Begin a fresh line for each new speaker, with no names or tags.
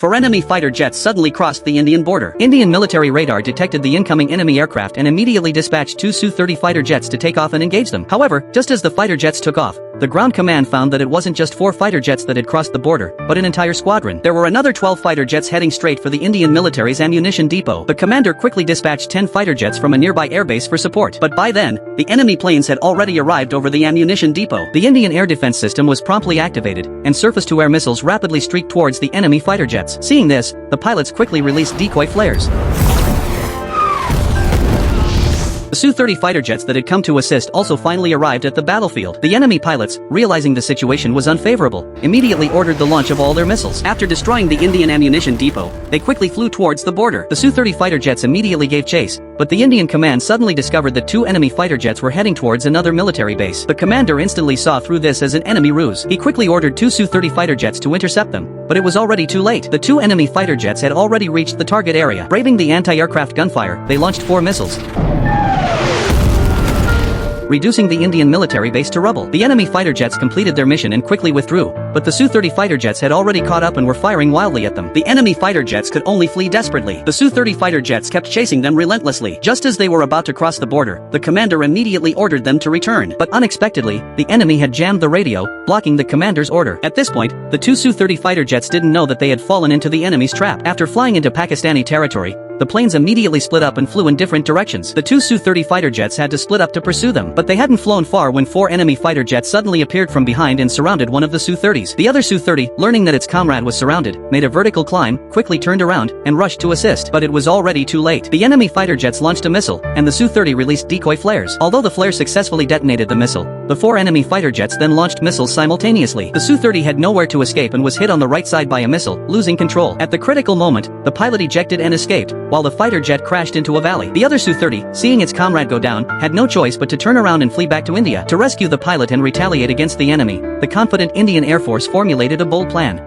Four enemy fighter jets suddenly crossed the Indian border. Indian military radar detected the incoming enemy aircraft and immediately dispatched two Su-30 fighter jets to take off and engage them. However, just as the fighter jets took off, the ground command found that it wasn't just 4 fighter jets that had crossed the border, but an entire squadron. There were another 12 fighter jets heading straight for the Indian military's ammunition depot. The commander quickly dispatched 10 fighter jets from a nearby airbase for support. But by then, the enemy planes had already arrived over the ammunition depot. The Indian air defense system was promptly activated, and surface-to-air missiles rapidly streaked towards the enemy fighter jets. Seeing this, the pilots quickly released decoy flares. The Su-30 fighter jets that had come to assist also finally arrived at the battlefield. The enemy pilots, realizing the situation was unfavorable, immediately ordered the launch of all their missiles. After destroying the Indian ammunition depot, they quickly flew towards the border. The Su-30 fighter jets immediately gave chase, but the Indian command suddenly discovered that 2 enemy fighter jets were heading towards another military base. The commander instantly saw through this as an enemy ruse. He quickly ordered 2 Su-30 fighter jets to intercept them, but it was already too late. The 2 enemy fighter jets had already reached the target area. Braving the anti-aircraft gunfire, they launched 4 missiles, reducing the Indian military base to rubble. The enemy fighter jets completed their mission and quickly withdrew, but the Su-30 fighter jets had already caught up and were firing wildly at them. The enemy fighter jets could only flee desperately. The Su-30 fighter jets kept chasing them relentlessly. Just as they were about to cross the border, the commander immediately ordered them to return. But unexpectedly, the enemy had jammed the radio, blocking the commander's order. At this point, the 2 Su-30 fighter jets didn't know that they had fallen into the enemy's trap. After flying into Pakistani territory, the planes immediately split up and flew in different directions. The 2 Su-30 fighter jets had to split up to pursue them, but they hadn't flown far when 4 enemy fighter jets suddenly appeared from behind and surrounded one of the Su-30s. The other Su-30, learning that its comrade was surrounded, made a vertical climb, quickly turned around, and rushed to assist. But it was already too late. The enemy fighter jets launched a missile, and the Su-30 released decoy flares. Although the flare successfully detonated the missile, the 4 enemy fighter jets then launched missiles simultaneously. The Su-30 had nowhere to escape and was hit on the right side by a missile, losing control. At the critical moment, the pilot ejected and escaped, while the fighter jet crashed into a valley. The other Su-30, seeing its comrade go down, had no choice but to turn around and flee back to India. To rescue the pilot and retaliate against the enemy, the confident Indian Air Force formulated a bold plan.